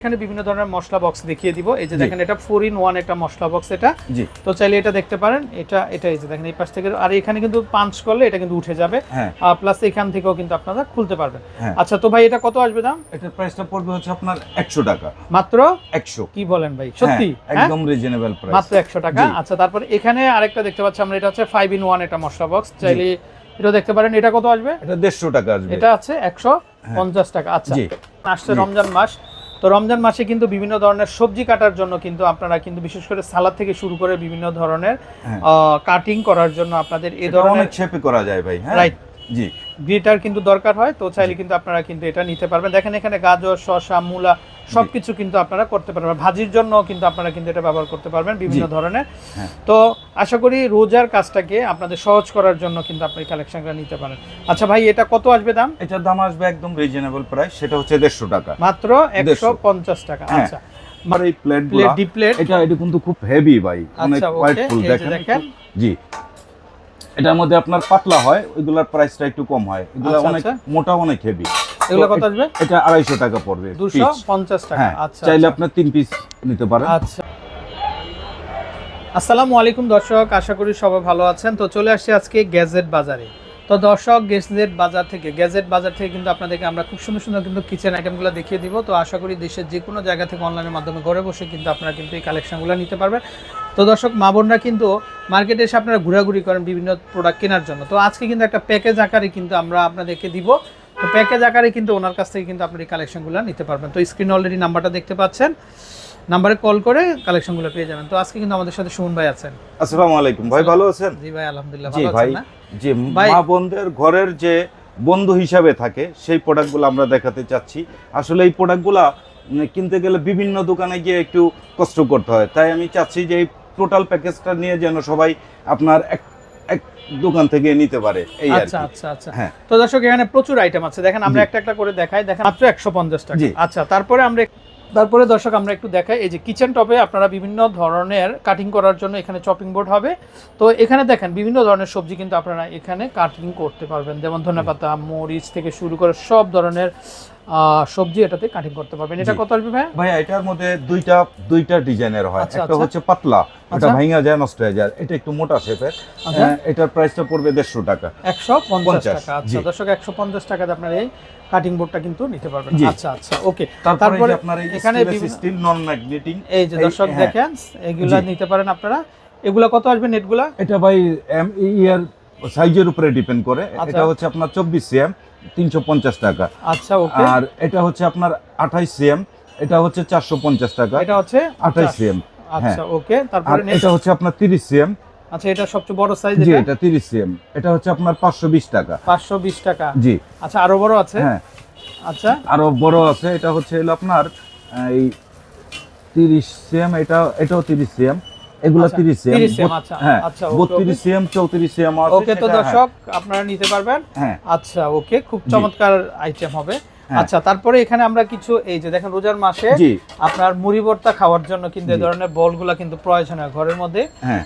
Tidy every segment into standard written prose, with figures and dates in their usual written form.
এখানে বিভিন্ন ধরনের মশলা বক্স দেখিয়ে দিব। এই যে দেখেন এটা 4 in 1 একটা মশলা বক্স এটা। জি। তো চাইলে এটা দেখতে পারেন। এটা এই যে দেখেন এই পাশ থেকে আর এখানে কিন্তু পাঞ্চ করলে এটা কিন্তু উঠে যাবে। প্লাস এখান থেকেও কিন্তু আপনারা খুলতে পারবেন। আচ্ছা তো ভাই এটা কত আসবে দাম? এটার প্রাইসটা পড়বে হচ্ছে আপনার 100 টাকা। মাত্র 100। কি বলেন ভাই? সত্যি? একদম রিজনেবল প্রাইস। মাত্র 100 টাকা। আচ্ছা তারপর এখানে আরেকটা দেখতে পাচ্ছি আমরা, এটা হচ্ছে 5 in 1 একটা মশলা বক্স। চাইলে এটা দেখতে পারেন। এটা কত আসবে? এটা 150 টাকা আসবে। এটা আছে 150 টাকা। আচ্ছা। আসছে রমজান মাস। তো রমজান মাসে কিন্তু বিভিন্ন ধরনের সবজি কাটার জন্য কিন্তু আপনারা কিন্তু বিশেষ করে সালাদ থেকে শুরু করে বিভিন্ন ধরনের কাটিং করার জন্য আপনাদের এই ধরনের অনেক শেপে করা যায় ভাই। হ্যাঁ রাইট। জি। গ্রেটার কিন্তু দরকার হয়, তো চাইলে কিন্তু আপনারা কিন্তু এটা নিতে পারবেন। দেখেন এখানে গাজর, শসা, মূলা সবকিছু কিন্তু আপনারা করতে পারবেন। ভাজির জন্য কিন্তু আপনারা কিন্তু এটা ব্যবহার করতে পারবেন বিভিন্ন ধরনের। তো আশা করি রোজার কাজটাকে আপনাদের সহজ করার জন্য কিন্তু আপনি কালেকশনটা নিতে পারেন। আচ্ছা ভাই এটা কত আসবে দাম? এটার দাম আসবে একদম রিজনেবল প্রাইস, সেটা হচ্ছে 150 টাকা। মাত্র 150 টাকা। আচ্ছা। আর এই প্লেটগুলো ডিপ প্লেট এটা কিন্তু খুব হেভি ভাই, অনেক ওয়েটফুল দেখেন। জি। এটার মধ্যে আপনার পাতলা হয়, ওইগুলোর প্রাইসটা একটু কম হয়। এগুলো অনেক মোটা, অনেক হেভি। এগুলো কত আসবে? এটা 250 টাকা পড়বে। 250 টাকা। আচ্ছা। চাইলে আপনি 3 পিস নিতে পারেন। আচ্ছা। আসসালামু আলাইকুম দর্শক, আশা করি সবাই ভালো আছেন। তো চলে আসছি আজকে গ্যাজেট বাজারে। তো দর্শক গ্যাজেট বাজার থেকে কিন্তু আপনাদেরকে আমরা খুব সুন্দর সুন্দর কিন্তু কিচেন আইটেমগুলো দেখিয়ে দিব। তো আশা করি দেশের যে কোনো জায়গা থেকে অনলাইনের মাধ্যমে ঘরে বসে কিন্তু আপনারা কিন্তু এই কালেকশনগুলো নিতে পারবেন। তো দর্শক মা বোনরা কিন্তু মার্কেটে এসে আপনারা ঘোরাঘুরি করেন বিভিন্ন প্রোডাক্ট কেনার জন্য। তো আজকে কিন্তু একটা প্যাকেজ আকারে কিন্তু আমরা আপনাদেরকে দিব। তো প্যাকেজ আকারে কিন্তু ওনার কাছ থেকে কিন্তু আপনারা এই কালেকশনগুলো নিতে পারবেন। তো স্ক্রিনে অলরেডি নাম্বারটা দেখতে পাচ্ছেন, নাম্বারে কল করে কালেকশনগুলো পেয়ে যাবেন। তো আজকে কিন্তু আমাদের সাথে সুমন ভাই আছেন। আসসালামু আলাইকুম ভাই, ভালো আছেন? জি ভাই আলহামদুলিল্লাহ ভালো আছেন না? জি, মা বোনদের ঘরের যে বন্ধু হিসাবে থাকে সেই প্রোডাক্টগুলো আমরা দেখাতে চাচ্ছি। আসলে এই প্রোডাক্টগুলো কিনতে গেলে বিভিন্ন দোকানে গিয়ে একটু কষ্ট করতে হয়, তাই আমি চাচ্ছি যে এই টোটাল প্যাকেজটা নিয়ে যেন সবাই আপনার এক দোকান থেকে নিতে পারে। এই আচ্ছা আচ্ছা আচ্ছা। তো দর্শক এখানে প্রচুর আইটেম আছে, দেখেন আমরা একটা একটা করে দেখাই। দেখেন মাত্র 150 টাকা। আচ্ছা তারপরে দর্শক আমরা একটু দেখাই। এই যে কিচেন টপে আপনারা বিভিন্ন ধরনের কাটিং করার জন্য এখানে চপিং বোর্ড হবে। তো এখানে দেখেন বিভিন্ন ধরনের সবজি কিন্তু আপনারা এখানে কাটিং করতে পারবেন, যেমন ধনেপাতা, মরিচ থেকে শুরু করে সব ধরনের সবজি এটাতে কাটিং করতে পারবেন। এটা কত আসবে ভাই? ভাই এটার মধ্যে দুইটা ডিজাইনের হয়। একটা হচ্ছে পাতলা, এটা ভাঙা যায়, নষ্ট হয়ে যায়। এটা একটু মোটা শেপের। এটার প্রাইসটা পড়বে 150 টাকা। 150 টাকা। আচ্ছা দর্শক 150 টাকাতে আপনারা এই কাটিং বোর্ডটা কিন্তু নিতে পারবেন। আচ্ছা আচ্ছা ওকে। তারপরে আপনারা এখানে স্টিল নন ম্যাগনেটিং, এই যে দর্শক দেখেন এগুলা নিতে পারেন আপনারা। এগুলা কত আসবে নেটগুলা? এটা ভাই ইয়ার সাইজের উপরে ডিপেন্ড করে। এটা হচ্ছে আপনার 24 সিএম 350 টাকা। আচ্ছা ওকে। আর এটা হচ্ছে আপনার 28 সিএম, এটা হচ্ছে 450 টাকা। এটা হচ্ছে 28 সিএম। আচ্ছা ওকে। তারপরে এটা হচ্ছে আপনার 30 সিএম। আচ্ছা এটা সবচেয়ে বড় সাইজ। জি, এটা 30 সিএম। এটা হচ্ছে আপনার 520 টাকা। 520 টাকা। জি। আচ্ছা আরো বড় আছে? হ্যাঁ আচ্ছা আরো বড় আছে। এটা হচ্ছে হলো আপনার এই 30 সিএম। এটাও 30 সিএম। এগুলো 30 সিএম। আচ্ছা 32 সিএম 34 সিএম আছে। ওকে। তো দর্শক আপনারা নিতে পারবেন। আচ্ছা ওকে, খুব চমৎকার আইটেম হবে। আচ্ছা তারপরে এখানে আমরা কিছু এই যে দেখেন রোজার মাসে আপনার মুড়ি ভর্তা খাওয়ার জন্য কিন্তু এই ধরনের বলগুলা কিন্তু প্রয়োজন হয় ঘরের মধ্যে।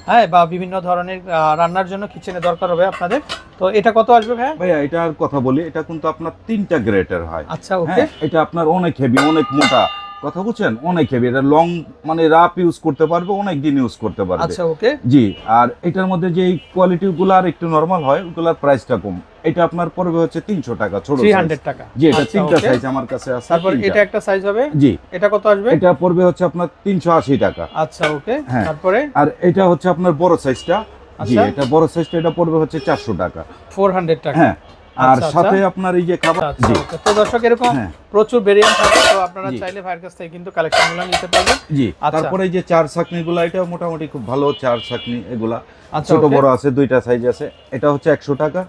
হ্যাঁ বা বিভিন্ন ধরনের রান্নার জন্য কিচেনে দরকার হবে আপনাদের। তো এটা কত আসবে ভাই? ভাইয়া এটার কথা বলি, এটা কিন্তু আপনার 3টা গ্রেডের হয়। আচ্ছা ওকে। এটা আপনার অনেক হেভি, অনেক মোটা, কথা বুঝছেন, অনেক হেভি। এটা লং মানে রাফ ইউজ করতে পারবে, অনেক দিন ইউজ করতে পারবে। আচ্ছা ওকে। জি। আর এটার মধ্যে যে কোয়ালিটি গুলো আর একটু নরমাল হয়, ওগুলোর প্রাইসটা কম। এটা আপনার পড়বে হচ্ছে 300 টাকা, ছোট 300 টাকা। জি, এটা 3টা সাইজ আমার কাছে আছে। তারপর এটা একটা সাইজ হবে। জি। এটা কত আসবে? এটা পড়বে হচ্ছে আপনার 380 টাকা। আচ্ছা ওকে। তারপরে আর এটা হচ্ছে আপনার বড় সাইজটা। জি, এটা বড় সাইজটা, এটা পড়বে হচ্ছে 400 টাকা। 400 টাকা। হ্যাঁ। আর সাথে আপনার এই যে খাবার। জি। তো দর্শক এরকম প্রচুর ভেরিয়েন্ট থাকে, তো আপনারা চাইলে ভাইয়ের কাছ থেকে কিন্তু কালেকশনগুলো নিতে পারবেন। জি। তারপরে এই যে চার ছাকনিগুলো, এটা মোটামুটি খুব ভালো চার ছাকনি। এগুলা ছোট বড় আছে, দুইটা সাইজ আছে। এটা হচ্ছে 100 টাকা।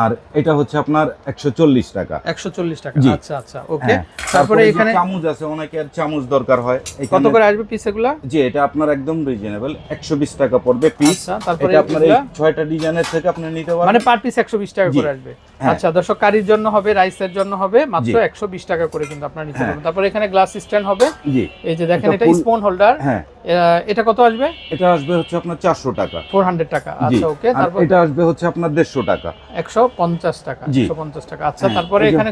আর এটা হচ্ছে আপনার 140 টাকা। 140 টাকা। আচ্ছা আচ্ছা ওকে। তারপরে এখানে চামচ আছে, অনেকের চামচ দরকার হয়। কত করে আসবে পিস এগুলা? জি, এটা আপনার একদম রিজনেবল, 120 টাকা পড়বে পিস। আচ্ছা তারপরে আপনার এই 6টা ডিজাইনের থেকে আপনি নিতে পারবেন, মানে পার পিস 120 টাকা করে আসবে। আচ্ছা দর্শক কারির জন্য হবে, রাইসের জন্য হবে মাত্র 120 টাকা করে কিন্তু আপনারা নিতে পারবেন। তারপরে এখানে গ্লাস স্ট্যান্ড হবে। জি। এই যে দেখেন এটা স্পুন হোল্ডার। হ্যাঁ। এটা কত আসবে? এটা আসবে হচ্ছে আপনার 400 টাকা। 400 টাকা। আচ্ছা ওকে। তারপর এটা আসবে হচ্ছে আপনার 150 টাকা। 150 টাকা। 150 টাকা। আচ্ছা তারপরে এখানে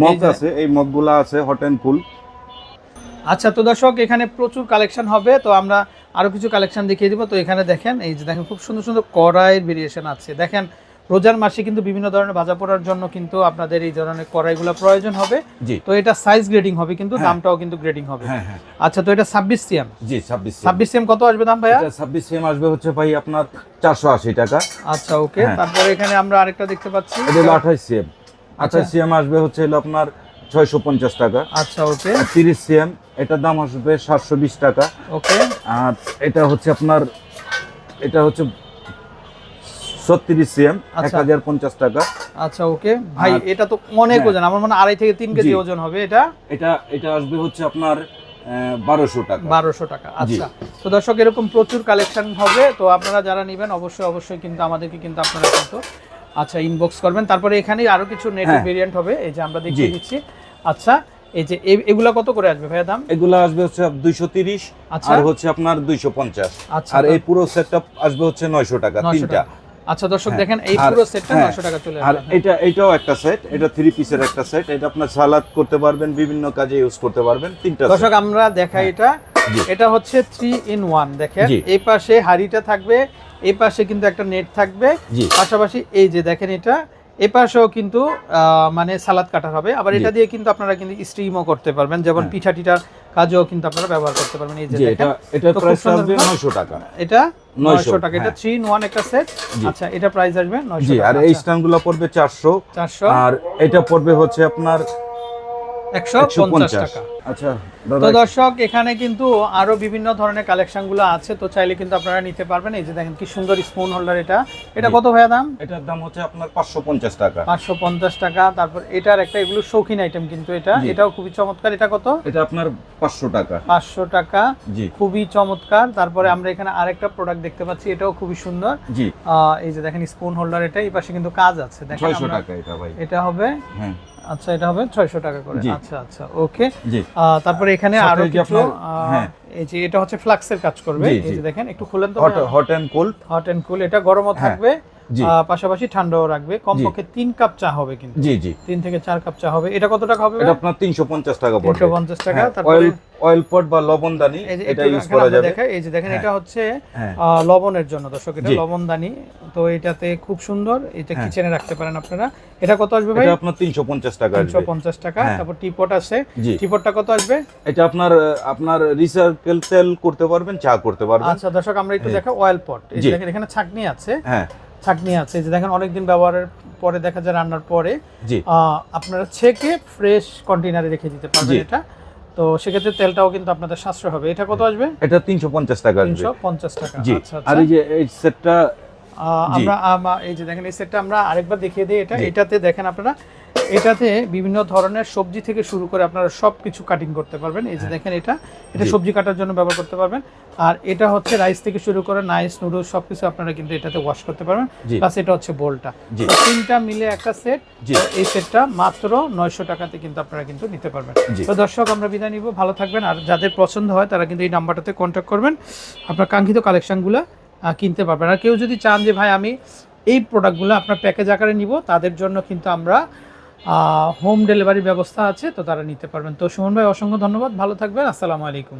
মগ আছে, এই মগগুলা আছে হট এন্ড কুল। আচ্ছা, তো দর্শক এখানে প্রচুর কালেকশন হবে, তো আমরা আরো কিছু কালেকশন দেখিয়ে দিব। তো এখানে দেখেন, এই যে দেখেন খুব সুন্দর সুন্দর কড়াইয়ের ভেরিয়েশন আছে। দেখেন রোজার মাসে কিন্তু বিভিন্ন ধরনের ভাজা পোড়ার জন্য কিন্তু আপনাদের এই ধরনের কড়াইগুলো প্রয়োজন হবে। জি। তো এটা সাইজ গ্রেডিং হবে, কিন্তু দামটাও কিন্তু গ্রেডিং হবে। হ্যাঁ হ্যাঁ। আচ্ছা, তো এটা 26 সিএম। জি 26 26 সিএম কত আসবে দাম ভাইয়া? এটা 26 সিএম আসবে হচ্ছে ভাই আপনার 480 টাকা। আচ্ছা, ওকে। তারপরে এখানে আমরা আরেকটা দেখতে পাচ্ছি, এটা হলো 28 সিএম। 28 সিএম আসবে হচ্ছে হলো আপনার 650 টাকা। আচ্ছা, ওকে। 30 সিএম এটার দাম আসবে 720 টাকা। ওকে। আর এটা হচ্ছে আপনার, এটা হচ্ছে 36 সিএম 1050 টাকা। আচ্ছা, ওকে ভাই, এটা তো অনেক ওজন, আমার মনে হয় 2.5 থেকে 3 কেজি ওজন হবে এটা। এটা আসবে হচ্ছে আপনার 1200 টাকা। 1200 টাকা। আচ্ছা, তো দর্শক এরকম প্রচুর কালেকশন হবে, তো আপনারা যারা নেবেন অবশ্যই কিন্তু আমাদেরকে কিন্তু আপনারা কিন্তু আচ্ছা ইনবক্স করবেন। তারপরে এখানে আরো কিছু নেটের ভেরিয়েন্ট হবে, এই যে আমরা দেখিয়ে দিচ্ছি। আচ্ছা, এই যে এগুলা কত করে আসবে ভাইয়া দাম? এগুলা আসবে হচ্ছে 230 আর হচ্ছে আপনার 250। আচ্ছা, আর এই পুরো সেটআপ আসবে হচ্ছে 900 টাকা তিনটা। আচ্ছা দর্শক দেখেন, এই পুরো সেটটা 900 টাকা চলে আসবে। আর এটাও একটা সেট, এটা 3 পিসের একটা সেট। এটা আপনার সালাদ করতে পারবেন, বিভিন্ন কাজে ইউজ করতে পারবেন। তিনটা দর্শক আমরা দেখাই এটা হচ্ছে 3 in 1। দেখেন এই পাশে হাড়িটা থাকবে, এই পাশে কিন্তু একটা নেট থাকবে, পাশাপাশি এই যে দেখেন এটা এই পাশেও কিন্তু মানে সালাদ কাটার হবে। আবার এটা দিয়ে কিন্তু আপনারা কিন্তু স্টিমও করতে পারবেন, যেমন পিঠা টিঠার কাজেও কিন্তু আপনারা ব্যবহার করতে পারবেন। এই যে দেখেন এটা প্রাইস আসবে 900 টাকা। এটা 900 টাকা। এটা 3 in 1 একটা সেট। আচ্ছা, এটা প্রাইস আসবে 900 টাকা। আর এই স্ট্যান্ডগুলো পড়বে 400। আর এটা পড়বে হচ্ছে আপনার 150 টাকা। আচ্ছা, তো দর্শক এখানে কিন্তু আরো বিভিন্ন ধরনের কালেকশনগুলো আছে, তো চাইলে কিন্তু আপনারা নিতে পারবেন। এই যে দেখেন কি সুন্দর স্পুন হোল্ডার, এটা কত ভাইয়া দাম? এটার দাম হচ্ছে আপনার 550 টাকা। 550 টাকা। তারপর এটার একটা, এগুলো শৌখিন আইটেম কিন্তু এটাও খুবই চমৎকার। এটা কত? এটা আপনার 500 টাকা। 500 টাকা, খুবই চমৎকার। তারপরে আমরা এখানে আরেকটা প্রোডাক্ট দেখতে পাচ্ছি, এটাও খুবই সুন্দর। জি। এই যে দেখেন স্পুন হোল্ডার, এই পাশে কিন্তু কাজ আছে। দেখেন 600 টাকা এটা ভাই। এটা হবে, হ্যাঁ আচ্ছা, এটা হবে 600 টাকা করে। আচ্ছা, ওকে। তারপরে এখানে আরো কিছু, এই যে এটা হচ্ছে ফ্লাক্সের কাজ করবে। এই যে দেখেন, একটু খুলেন তো। হট এন্ড কুল, এটা গরমও থাকবে, পাশাপাশি ঠান্ডাও রাখবে। কমপক্ষে 3 কাপ চা হবে কিন্তু। 3 থেকে 4 কাপ চা হবে। এটা কত টাকা হবে? এটা আপনার 350 টাকা পড়বে। 350 টাকা। তারপরে অয়েল পট বা লবণদানি, এটা ইউজ করা যাবে। এই যে দেখেন, এটা হচ্ছে লবণের জন্য দর্শক, এটা লবণদানি। তো এটাতে খুব সুন্দর, এটা কিচেনে রাখতে পারেন আপনারা। এটা কত আসবে ভাই? এটা আপনার 350 টাকা আসবে। 350 টাকা। তারপর টিপট আছে, টিপটটা কত আসবে? এটা আপনার রিসাইকেল তেল করতে পারবেন, চা করতে পারবেন। আচ্ছা দর্শক, আমরা একটু দেখো অয়েল পট। এই যে দেখেন এখানে ছাঁকনি আছে। ছাঁকনি আছে, এই যে দেখেন অনেকদিন ব্যবহারের পরে দেখা যায় রান্নার পরে আপনারা ছেঁকে ফ্রেশ কন্টেইনারে রেখে দিতে পারবেন এটা। তো সেক্ষেত্রে তেলটাও কিন্তু আপনাদের সাশ্রয় হবে। এটা কত আসবে? এটা 350 টাকা আসবে। 350 টাকা। আচ্ছা। আর এই যে এই সেটটা আমরা এই যে দেখেন এই সেটটা আমরা আরেকবার দেখিয়ে দিই। এটাতে দেখেন আপনারা, এটাতে বিভিন্ন ধরনের সবজি থেকে শুরু করে আপনারা সবকিছু কাটিং করতে পারবেন। এই যে দেখেন এটা সবজি কাটার জন্য ব্যবহার করতে পারবেন। আর এটা হচ্ছে রাইস থেকে শুরু করে নাইস নুডলস সবকিছু আপনারা কিন্তু এটাতে ওয়াশ করতে পারবেন। প্লাস এটা হচ্ছে বোলটা। তিনটা মিলে একটা সেট। এই সেটটা মাত্র 900 টাকাতে কিন্তু আপনারা কিন্তু নিতে পারবেন। তো দর্শক আমরা বিদায় নিব, ভালো থাকবেন। আর যাদের পছন্দ হয় তারা কিন্তু এই নাম্বারটাতে কন্ট্যাক্ট করবেন, আপনার কাঙ্ক্ষিত কালেকশনগুলো কিনতে পারবেন। আর কেউ যদি চান যে ভাই আমি এই প্রোডাক্টগুলো আপনার প্যাকেজ আকারে নিব, তাদের জন্য কিন্তু আমরা হোম ডেলিভারি ব্যবস্থা আছে, তো তারা নিতে পারবেন। তো সুমন ভাই অসংখ্য ধন্যবাদ, ভালো থাকবেন, আসসালামু আলাইকুম।